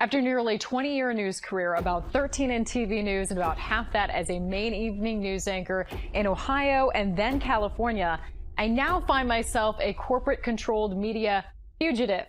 After nearly 20-year news career, about 13 in TV news and about half that as a main evening news anchor in Ohio and then California, I now find myself a corporate-controlled media fugitive.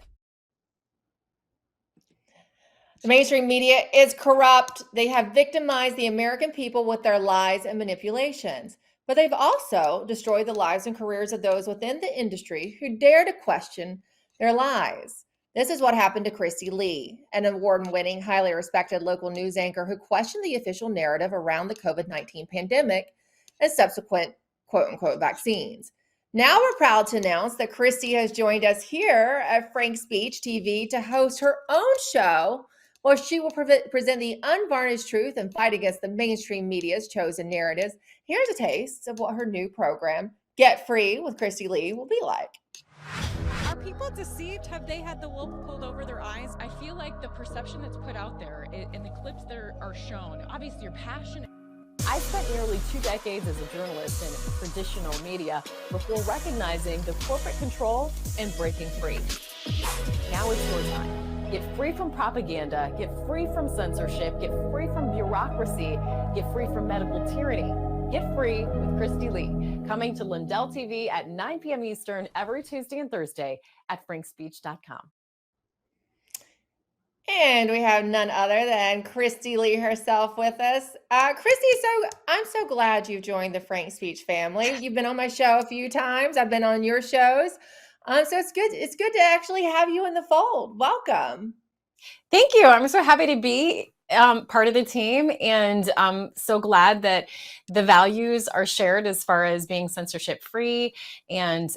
The mainstream media is corrupt. They have victimized the American people with their lies and manipulations. But they've also destroyed the lives and careers of those within the industry who dare to question their lies. This is what happened to Christy Lee, an award-winning, highly respected local news anchor who questioned the official narrative around the COVID-19 pandemic and subsequent quote-unquote vaccines. Now we're proud to announce that Christy has joined us here at Frank's Speech TV to host her own show where she will present the unvarnished truth and fight against the mainstream media's chosen narratives. Here's a taste of what her new program, Get Free with Christy Lee, will be like. Are people deceived? Have they had the wool pulled over their eyes? I feel like the perception that's put out there in the clips that are shown, obviously you're passionate. I spent nearly 2 decades as a journalist in traditional media before recognizing the corporate control and breaking free. Now it's your time. Get free from propaganda, get free from censorship, get free from bureaucracy, get free from medical tyranny. Get free with Christy Lee, coming to Lindell TV at 9 p.m. Eastern every Tuesday and Thursday at frankspeech.com. And we have none other than Christy Lee herself with us. Christy, I'm so glad you've joined the Frank Speech family. You've been on my show a few times. I've been on your shows. So it's good. It's good to actually have you in the fold. Welcome. Thank you. I'm so happy to be part of the team, and I'm so glad that the values are shared as far as being censorship free and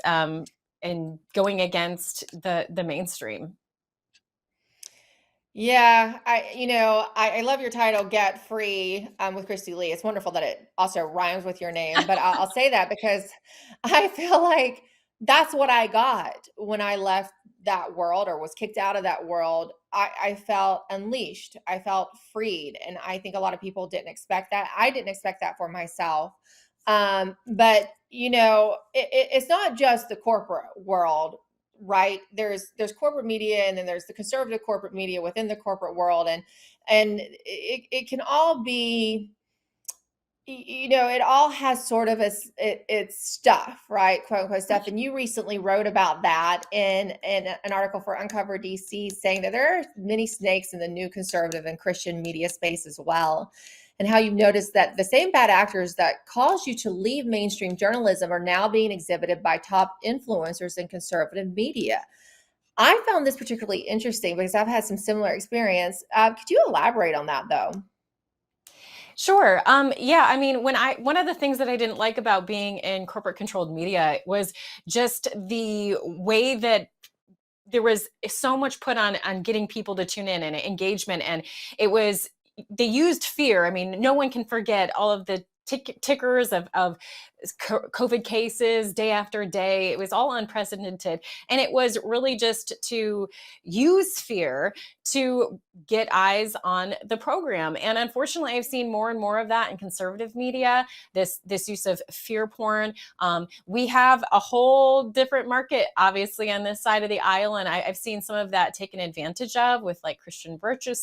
going against the mainstream. Yeah, I love your title, Get Free, with Christy Lee. It's wonderful that it also rhymes with your name, but I'll say that because I feel like that's what I got when I left that world or was kicked out of that world. I felt unleashed. I felt freed. And I think a lot of people didn't expect that. I didn't expect that for myself. But it's not just the corporate world, right? There's corporate media, and then there's the conservative corporate media within the corporate world. And it can all be, it all has sort of its stuff, right? Quote unquote stuff. And you recently wrote about that in an article for Uncover DC, saying that there are many snakes in the new conservative and Christian media space as well. And how you've noticed that the same bad actors that caused you to leave mainstream journalism are now being exhibited by top influencers in conservative media. I found this particularly interesting because I've had some similar experience. Could you elaborate on that, though? Sure. Yeah. I mean, one of the things that I didn't like about being in corporate controlled media was just the way that there was so much put on getting people to tune in and engagement. And they used fear. I mean, no one can forget all of the tickers of COVID cases day after day. It was all unprecedented. And it was really just to use fear to get eyes on the program. And unfortunately, I've seen more and more of that in conservative media, this use of fear porn. We have a whole different market, obviously, on this side of the aisle. And I've seen some of that taken advantage of with like Christian virtue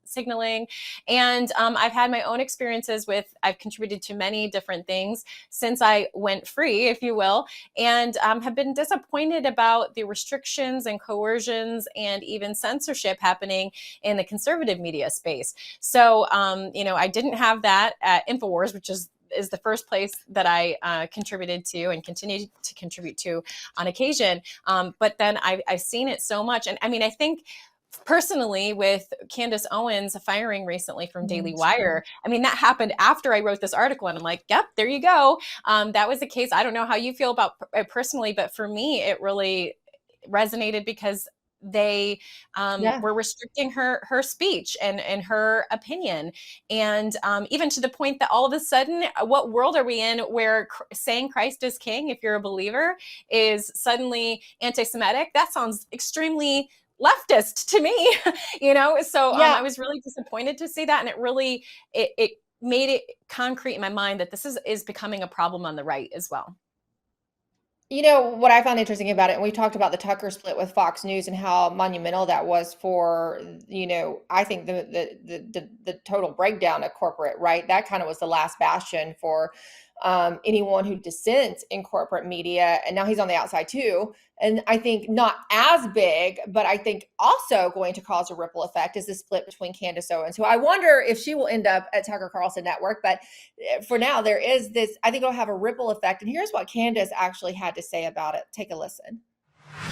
signaling. And I've had my own experiences I've contributed to many different things since I went free, if you will, and have been disappointed about the restrictions and coercions and even censorship happening in the conservative media space. So, I didn't have that at InfoWars, which is the first place that I contributed to and continue to contribute to on occasion. But then I've seen it so much. And I mean, I think personally with Candace Owens firing recently from Daily Wire, I mean, that happened after I wrote this article, and I'm like, yep, there you go. That was the case. I don't know how you feel about it personally, but for me, it really resonated because they were restricting her speech and her opinion. And even to the point that all of a sudden, what world are we in where saying Christ is king, if you're a believer, is suddenly anti-Semitic? That sounds extremely leftist to me, So I was really disappointed to see that. And it really, it made it concrete in my mind that this is becoming a problem on the right as well. You know, what I found interesting about it, and we talked about the Tucker split with Fox News and how monumental that was for, I think the total breakdown of corporate, right? That kind of was the last bastion for anyone who dissents in corporate media. And now he's on the outside too. And I think not as big, but I think also going to cause a ripple effect is the split between Candace Owens, who I wonder if she will end up at Tucker Carlson Network. But for now, there is this, I think it'll have a ripple effect. And here's what Candace actually had to say about it. Take a listen.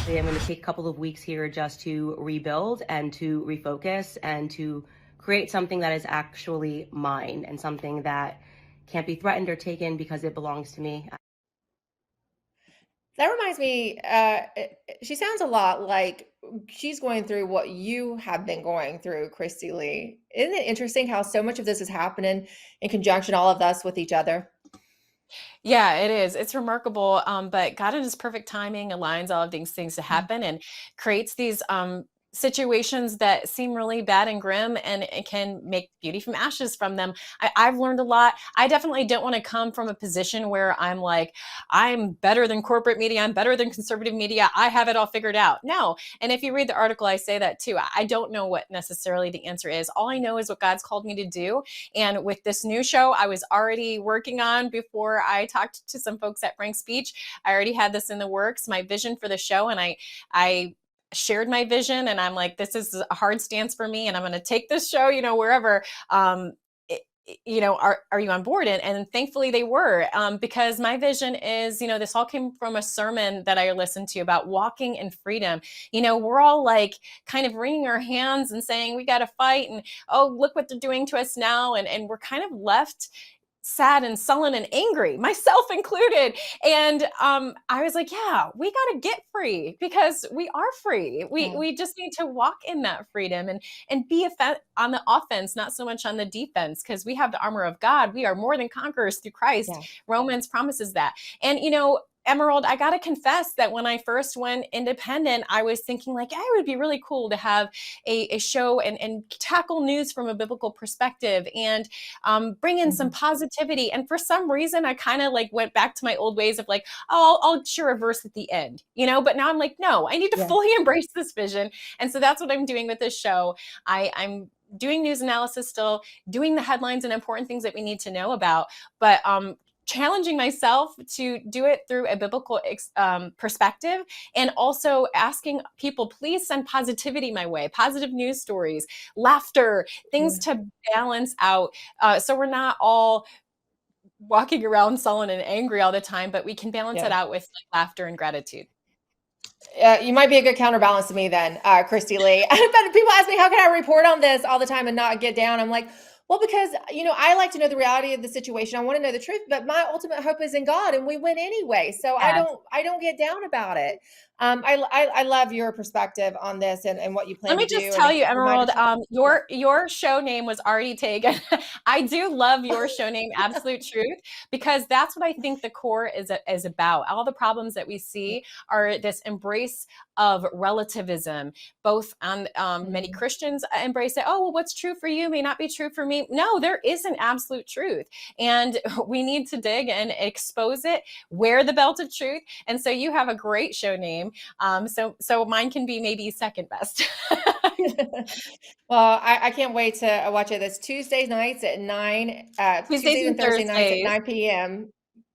I'm going to take a couple of weeks here just to rebuild and to refocus and to create something that is actually mine and something that can't be threatened or taken because it belongs to me. That reminds me, she sounds a lot like she's going through what you have been going through, Christy Lee. Isn't it interesting how so much of this is happening in conjunction, all of us with each other? Yeah, it is. It's remarkable. But God in his perfect timing aligns all of these things to happen and creates these situations that seem really bad and grim, and it can make beauty from ashes from them. I've learned a lot. I definitely don't want to come from a position where I'm like, I'm better than corporate media. I'm better than conservative media. I have it all figured out. No. And if you read the article, I say that too. I don't know what necessarily the answer is. All I know is what God's called me to do. And with this new show, I was already working on before I talked to some folks at Frank's Speech. I already had this in the works, my vision for the show. And I shared my vision, and I'm like, this is a hard stance for me, and I'm going to take this show, wherever. Are you on board? And thankfully they were, because my vision is, this all came from a sermon that I listened to about walking in freedom. We're all like kind of wringing our hands and saying we got to fight, and oh, look what they're doing to us now, and we're kind of left sad and sullen and angry, myself included. And I was like, yeah, we got to get free, because we are free. We just need to walk in that freedom and be on the offense, not so much on the defense, because we have the armor of God. We are more than conquerors through Christ. Yeah. Romans promises that. And Emerald, I got to confess that when I first went independent, I was thinking like, it would be really cool to have a show and tackle news from a biblical perspective and bring in some positivity. And for some reason, I kind of like went back to my old ways of like, oh, I'll share a verse at the end, but now I'm like, no, I need to fully embrace this vision. And so that's what I'm doing with this show. I'm doing news analysis still, doing the headlines and important things that we need to know about, but challenging myself to do it through a biblical perspective, and also asking people, please send positivity my way, positive news stories, laughter, things to balance out, so we're not all walking around sullen and angry all the time, but we can balance it out with like laughter and gratitude. You might be a good counterbalance to me then, Christy Lee. But people ask me, how can I report on this all the time and not get down? I'm like, well, because, I like to know the reality of the situation. I want to know the truth, but my ultimate hope is in God, and we win anyway. So I don't get down about it. I love your perspective on this and what you plan to do. Let me just tell you, Emerald, your show name was already taken. I do love your show name, Absolute Truth, because that's what I think the core is about. All the problems that we see are this embrace of relativism, both on many Christians embrace it. Oh, well, what's true for you may not be true for me. No, there is an absolute truth, and we need to dig and expose it, wear the belt of truth. And so you have a great show name. So mine can be maybe second best. Well, I can't wait to watch it. That's Tuesday nights at 9, Tuesdays and Thursday nights at 9 p.m.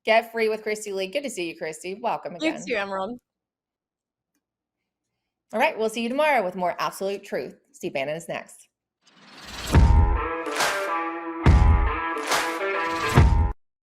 Get Free with Christy Lee. Good to see you, Christy. Welcome again. You too, Emerald. All right, we'll see you tomorrow with more Absolute Truth. Steve Bannon is next.